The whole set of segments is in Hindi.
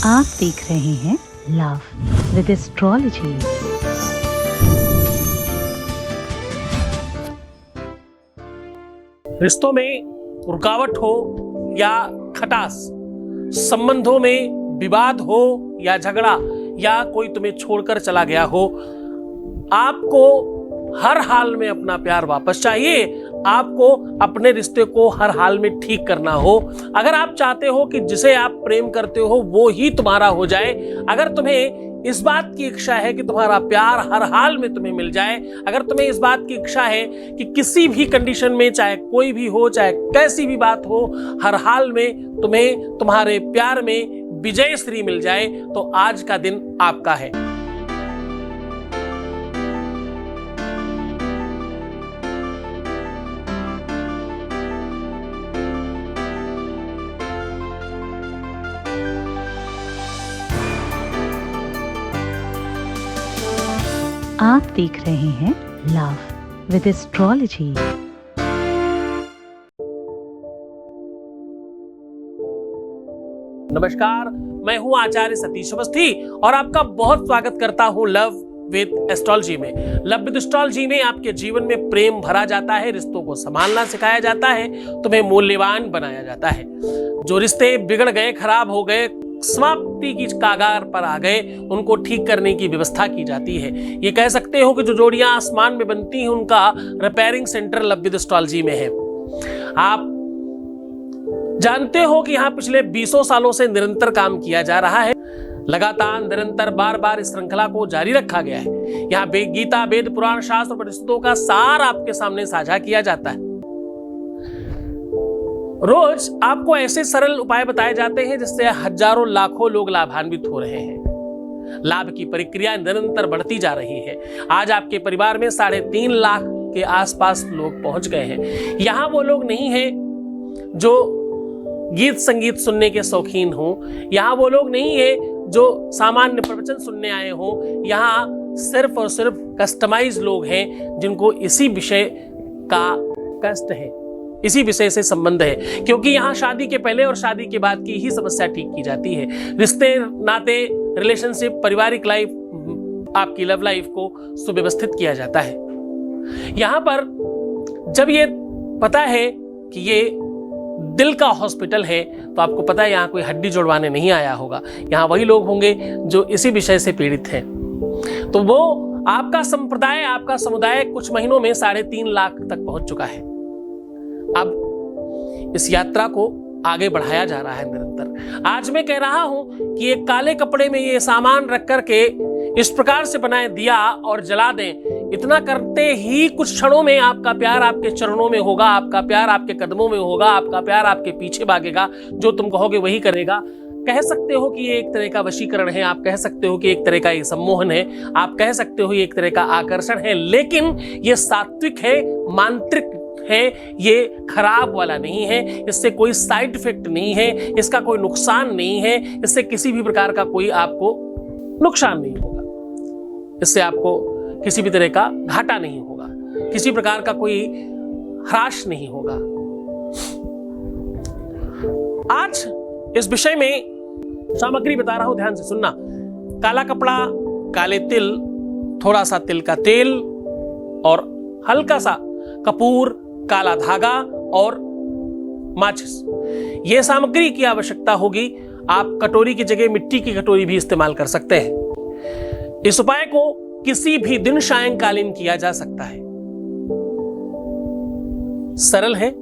आप देख रहे हैं लव विद एस्ट्रोलॉजी। रिश्तों में रुकावट हो या खटास, संबंधों में विवाद हो या झगड़ा, या कोई तुम्हें छोड़कर चला गया हो, आपको हर हाल में अपना प्यार वापस चाहिए। आपको अपने रिश्ते को हर हाल में ठीक करना हो। अगर आप चाहते हो कि जिसे आप प्रेम करते हो वो ही तुम्हारा हो जाए, अगर तुम्हें इस बात की इच्छा है कि तुम्हारा प्यार हर हाल में तुम्हें मिल जाए, अगर तुम्हें इस बात की इच्छा है कि किसी भी कंडीशन में, चाहे कोई भी हो, चाहे कैसी भी बात हो, हर हाल में तुम्हें तुम्हारे प्यार में विजय श्री मिल जाए, तो आज का दिन आपका है। आप देख रहे हैं लव विद एस्ट्रोलॉजी। नमस्कार, मैं हूं आचार्य सतीश अवस्थी और आपका बहुत स्वागत करता हूं लव विद एस्ट्रोलॉजी में। लव विद एस्ट्रोलॉजी में आपके जीवन में प्रेम भरा जाता है, रिश्तों को संभालना सिखाया जाता है, तुम्हें मूल्यवान बनाया जाता है। जो रिश्ते बिगड़ गए, खराब हो गए, समाप्ति की कागार पर आ गए, उनको ठीक करने की व्यवस्था की जाती है। ये कह सकते हो कि जो जोड़ियां आसमान में बनती हैं उनका repairing centre love with astrology में है। आप जानते हो कि यहाँ पिछले 20 सालों से निरंतर काम किया जा रहा है। लगातार निरंतर बार बार इस श्रृंखला को जारी रखा गया है। यहाँ गीता, वेद, पुराण, शास्त्र, उपनिषदों का सार आपके सामने साझा किया जाता है। रोज आपको ऐसे सरल उपाय बताए जाते हैं जिससे हजारों लाखों लोग लाभान्वित हो रहे हैं। लाभ की प्रक्रिया निरंतर बढ़ती जा रही है। आज आपके परिवार में 3.5 लाख के आसपास लोग पहुंच गए हैं। यहाँ वो लोग नहीं हैं जो गीत संगीत सुनने के शौकीन हो, यहाँ वो लोग नहीं है जो सामान्य प्रवचन सुनने आए हो। यहाँ सिर्फ और सिर्फ कस्टमाइज लोग हैं जिनको इसी विषय का कष्ट है, इसी विषय से संबंध है, क्योंकि यहाँ शादी के पहले और शादी के बाद की ही समस्या ठीक की जाती है। रिश्ते, नाते, रिलेशनशिप, पारिवारिक लाइफ, आपकी लव लाइफ को सुव्यवस्थित किया जाता है। यहाँ पर जब ये पता है कि ये दिल का हॉस्पिटल है, तो आपको पता है यहाँ कोई हड्डी जोड़वाने नहीं आया होगा। यहाँ वही लोग होंगे जो इसी विषय से पीड़ित हैं। तो वो आपका संप्रदाय, आपका समुदाय कुछ महीनों में 3.5 लाख तक पहुंच चुका है। अब इस यात्रा को आगे बढ़ाया जा रहा है निरंतर। आज मैं कह रहा हूं कि एक काले कपड़े में ये सामान रख करके इस प्रकार से बनाए दिया और जला दें। इतना करते ही कुछ क्षणों में आपका प्यार आपके चरणों में होगा, आपका प्यार आपके कदमों में होगा, आपका प्यार आपके पीछे भागेगा, जो तुम कहोगे वही करेगा। कह सकते हो कि ये एक तरह का वशीकरण है, आप कह सकते हो कि एक तरह का ये सम्मोहन है, आप कह सकते हो ये एक तरह का आकर्षण है, लेकिन ये सात्विक है, मांत्रिक है, ये खराब वाला नहीं है। इससे कोई साइड इफेक्ट नहीं है, इसका कोई नुकसान नहीं है, इससे किसी भी प्रकार का कोई आपको नुकसान नहीं होगा, इससे आपको किसी भी तरह का घाटा नहीं होगा, किसी प्रकार का कोई ह्रास नहीं होगा। आज इस विषय में सामग्री बता रहा हूं, ध्यान से सुनना। काला कपड़ा, काले तिल, थोड़ा सा तिल का तेल और हल्का सा कपूर, काला धागा और माचिस, यह सामग्री की आवश्यकता होगी। आप कटोरी की जगह मिट्टी की कटोरी भी इस्तेमाल कर सकते हैं। इस उपाय को किसी भी दिन सायंकालीन किया जा सकता है। सरल है,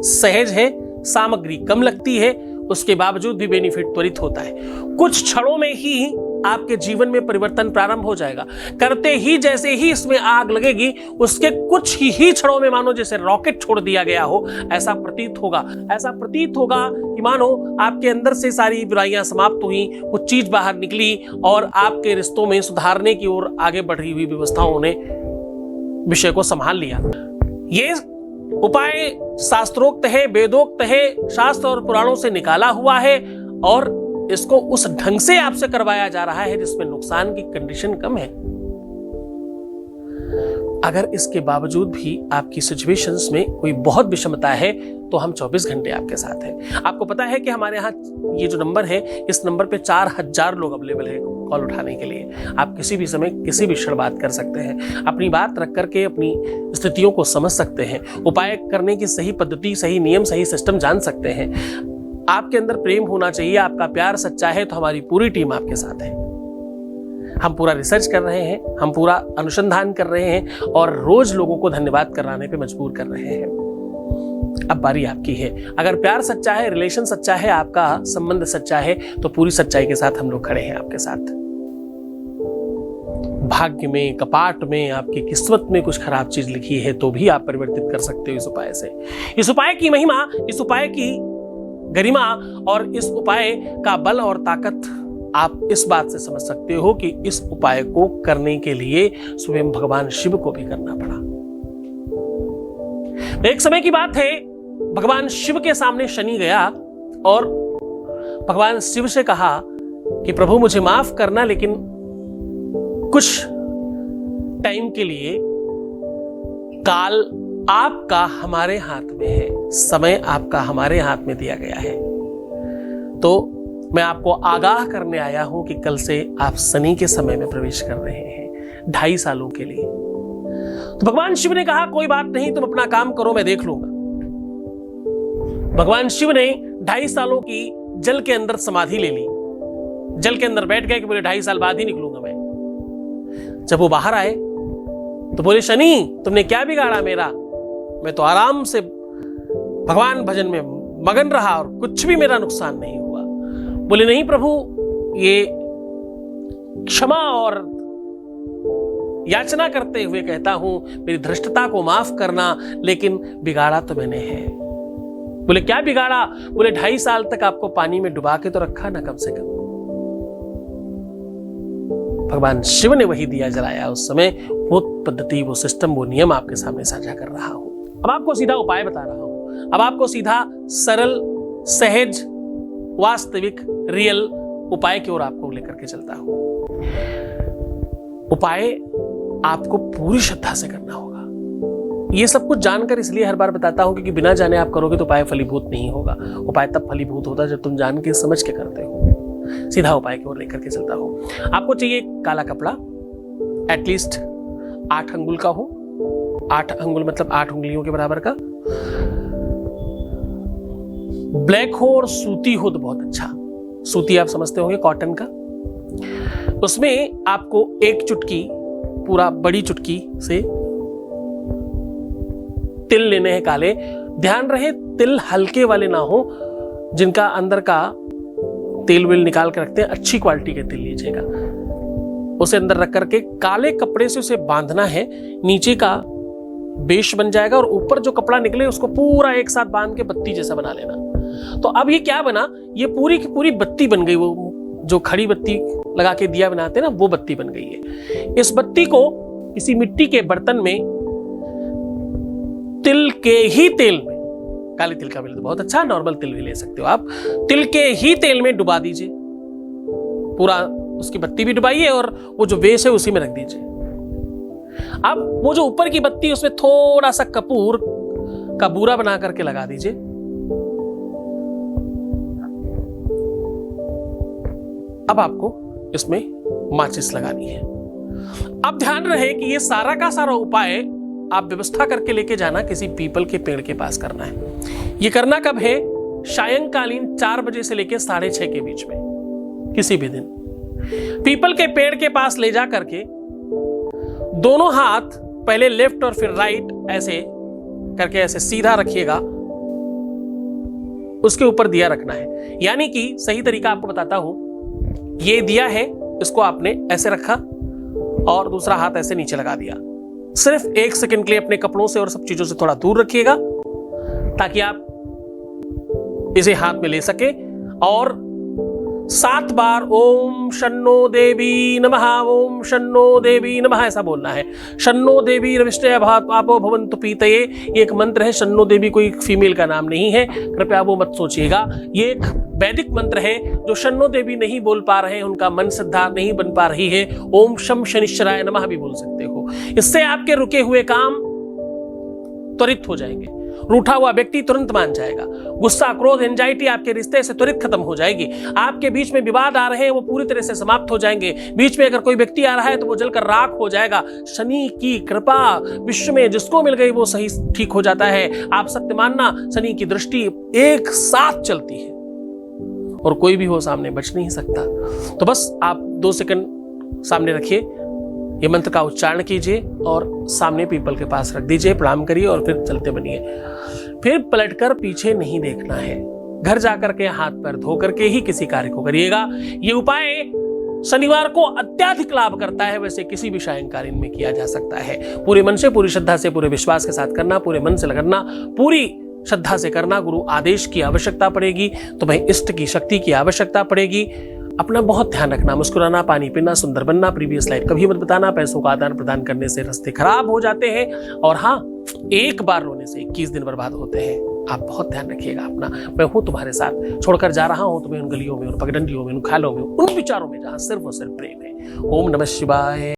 सहज है, सामग्री कम लगती है, उसके बावजूद भी बेनिफिट त्वरित होता है। कुछ क्षणों में ही आपके जीवन में परिवर्तन प्रारंभ हो जाएगा। करते ही जैसे ही इसमें आग लगेगी, उसके कुछ ही क्षणों में मानो जैसे रॉकेट छोड़ दिया गया हो, ऐसा प्रतीत होगा। ऐसा प्रतीत होगा कि मानो आपके अंदर से सारी बुराइयां समाप्त हुई, कुछ चीज बाहर निकली और आपके रिश्तों में सुधारने की ओर आगे बढ़ी हुई व्यवस्थाओं ने विषय को संभाल लिया। ये उपाय शास्त्रोक्त है, वेदोक्त है, शास्त्र और पुराणों से निकाला हुआ है और इसको उस ढंग से आपसे करवाया जा रहा है जिसमें नुकसान की कंडीशन कम है। अगर इसके बावजूद भी आपकी सिचुएशंस में कोई बहुत विषमता है, तो हम 24 घंटे आपके साथ हैं। आपको पता है कि हमारे यहाँ ये जो नंबर है, इस नंबर पे 4000 लोग अवेलेबल है कॉल उठाने के लिए। आप किसी भी समय किसी भी क्षण बात कर सकते हैं, अपनी बात रख करके अपनी स्थितियों को समझ सकते हैं, उपाय करने की सही पद्धति, सही नियम, सही सिस्टम जान सकते हैं। आपके अंदर प्रेम होना चाहिए, आपका प्यार सच्चा है तो हमारी पूरी टीम आपके साथ है। हम पूरा रिसर्च कर रहे हैं, हम पूरा अनुसंधान कर रहे हैं और रोज लोगों को धन्यवाद कराने पे मजबूर कर रहे हैं। अब बारी आपकी है। अगर प्यार सच्चा है, रिलेशन सच्चा है, आपका संबंध सच्चा है, तो पूरी सच्चाई के साथ हम लोग खड़े हैं आपके साथ। भाग्य में, कपाट में, आपकी किस्मत में कुछ खराब चीज लिखी है तो भी आप परिवर्तित कर सकते हो इस उपाय से। इस उपाय की महिमा, इस उपाय की गरिमा और इस उपाय का बल और ताकत आप इस बात से समझ सकते हो कि इस उपाय को करने के लिए स्वयं भगवान शिव को भी करना पड़ा। एक समय की बात है, भगवान शिव के सामने शनि गया और भगवान शिव से कहा कि प्रभु मुझे माफ करना, लेकिन कुछ टाइम के लिए काल आपका हमारे हाथ में है, समय आपका हमारे हाथ में दिया गया है, तो मैं आपको आगाह करने आया हूं कि कल से आप शनि के समय में प्रवेश कर रहे हैं 2.5 सालों के लिए। तो भगवान शिव ने कहा कोई बात नहीं, तुम अपना काम करो, मैं देख लूंगा। भगवान शिव ने 2.5 सालों की जल के अंदर समाधि ले ली, जल के अंदर बैठ गए कि बोले 2.5 साल बाद ही निकलूंगा मैं। जब वो बाहर आए तो बोले शनि तुमने क्या बिगाड़ा मेरा, मैं तो आराम से भगवान भजन में मगन रहा और कुछ भी मेरा नुकसान नहीं हुआ। बोले नहीं प्रभु, ये क्षमा और याचना करते हुए कहता हूं, मेरी धृष्टता को माफ करना, लेकिन बिगाड़ा तो मैंने है। बोले क्या बिगाड़ा? बोले 2.5 साल तक आपको पानी में डुबा के तो रखा ना कम से कम। भगवान शिव ने वही दिया जलाया उस समय, वो पद्धति, वो सिस्टम, वो नियम आपके सामने साझा कर रहा हूं। अब आपको सीधा उपाय बता रहा हूं, अब आपको सीधा सरल, सहज, वास्तविक, रियल उपाय की ओर आपको लेकर के चलता हूं। उपाय आपको पूरी श्रद्धा से करना होगा। ये सब कुछ जानकर इसलिए हर बार बताता हूं क्योंकि बिना जाने आप करोगे तो उपाय फलीभूत नहीं होगा। उपाय तब फलीभूत होता है जब तुम जान के समझ के करते हो। सीधा उपाय की ओर लेकर के चलता हूं। आपको चाहिए काला कपड़ा, एटलीस्ट 8 अंगुल का हो। 8 अंगुल मतलब 8 उंगलियों के बराबर का। ब्लैक हो और सूती हो तो बहुत अच्छा। सूती आप समझते होंगे, कॉटन का। उसमें आपको 1 चुटकी, पूरा बड़ी चुटकी से तिल लेने हैं काले। ध्यान रहे तिल हल्के वाले ना हो, जिनका अंदर का तेल वेल निकाल के रखते हैं, अच्छी क्वालिटी के तिल लीजिएगा। उसे अंदर रख करके काले कपड़े से उसे बांधना है। नीचे का बेश बन जाएगा और ऊपर जो कपड़ा निकले उसको पूरा एक साथ बांध के बत्ती जैसा बना लेना। तो अब ये क्या बना, ये पूरी की पूरी बत्ती बन गई। वो जो खड़ी बत्ती लगा के दिया बनाते हैं ना, वो बत्ती बन गई है। इस बत्ती को किसी मिट्टी के बर्तन में तिल के ही तेल में, काले तिल का मिले तो बहुत अच्छा, नॉर्मल तिल भी ले सकते हो आप, तिल के ही तेल में डुबा दीजिए। पूरा उसकी बत्ती भी डुबाइए और वो जो वेश है उसी में रख दीजिए। अब वो जो ऊपर की बत्ती, उसमें थोड़ा सा कपूर का बूरा बना करके लगा दीजिए। अब आपको इसमें माचिस लगानी है। अब ध्यान रहे कि ये सारा का सारा उपाय आप व्यवस्था करके लेके जाना किसी पीपल के पेड़ के पास करना है। ये करना कब है? सायंकालीन 4 बजे से लेके 6:30 के बीच में, किसी भी दिन। पीपल के पेड़ के पास ले जा करके दोनों हाथ पहले लेफ्ट और फिर राइट ऐसे करके ऐसे सीधा रखिएगा। उसके ऊपर दिया रखना है। यानी कि सही तरीका आपको बताता हूं, ये दिया है, इसको आपने ऐसे रखा और दूसरा हाथ ऐसे नीचे लगा दिया। सिर्फ 1 सेकंड के लिए अपने कपड़ों से और सब चीजों से थोड़ा दूर रखिएगा ताकि आप इसे हाथ में ले सके। और 7 बार ओम शन्नो देवी नमः, ओम शन्नो देवी नमः ऐसा बोलना है। शन्नो देवी रविष्टय आपो भवन्तु पीतये, ये एक मंत्र है। शन्नो देवी कोई फीमेल का नाम नहीं है, कृपया वो मत सोचिएगा। ये एक वैदिक मंत्र है। जो शन्नो देवी नहीं बोल पा रहे हैं, उनका मन सिद्धा नहीं बन पा रही है, ओम शम शनिश्चराय नमः भी बोल सकते हो। इससे आपके रुके हुए काम त्वरित हो जाएंगे। रूठा हुआ व्यक्ति तुरंत मान जाएगा। गुस्सा, क्रोध, एंजाइटी आपके रिश्ते से तुरंत खत्म हो जाएगी। आपके बीच में विवाद आ रहे हैं वो पूरी तरह से समाप्त हो जाएंगे। बीच में अगर कोई व्यक्ति आ रहा है तो वो जलकर राख हो जाएगा। शनि की कृपा विश्व में जिसको मिल गई वो सही ठीक हो जाता है। आप सत्य मानना, शनि की दृष्टि एक साथ चलती है और कोई भी हो सामने बच नहीं सकता। तो बस आप 2 सेकंड सामने रखिए, ये मंत्र का उच्चारण कीजिए और सामने पीपल के पास रख दीजिए, प्रणाम करिए और फिर चलते बनिए। फिर पलटकर पीछे नहीं देखना है। घर जाकर के हाथ पैर धो करके ही किसी कार्य को करिएगा। ये उपाय शनिवार को अत्यधिक लाभ करता है। वैसे किसी भी सायंकालीन में किया जा सकता है। पूरे मन से, पूरी श्रद्धा से, पूरे विश्वास के साथ करना, पूरे मन से करना, पूरी श्रद्धा से करना। गुरु आदेश की आवश्यकता पड़ेगी, तुम्हें इष्ट की शक्ति की आवश्यकता पड़ेगी। अपना बहुत ध्यान रखना, मुस्कुराना, पानी पीना, सुंदर बनना, प्रीवियस लाइफ कभी मत बताना। पैसों का आदान प्रदान करने से रास्ते खराब हो जाते हैं और हाँ, एक बार रोने से 21 दिन बर्बाद होते हैं। आप बहुत ध्यान रखिएगा अपना। मैं हूं तुम्हारे साथ, छोड़कर जा रहा हूं तुम्हें उन गलियों में, उन पगडंडियों में, उन खालों में, उन विचारों में जहां सिर्फ और सिर्फ प्रेम है। ओम नमः शिवाय।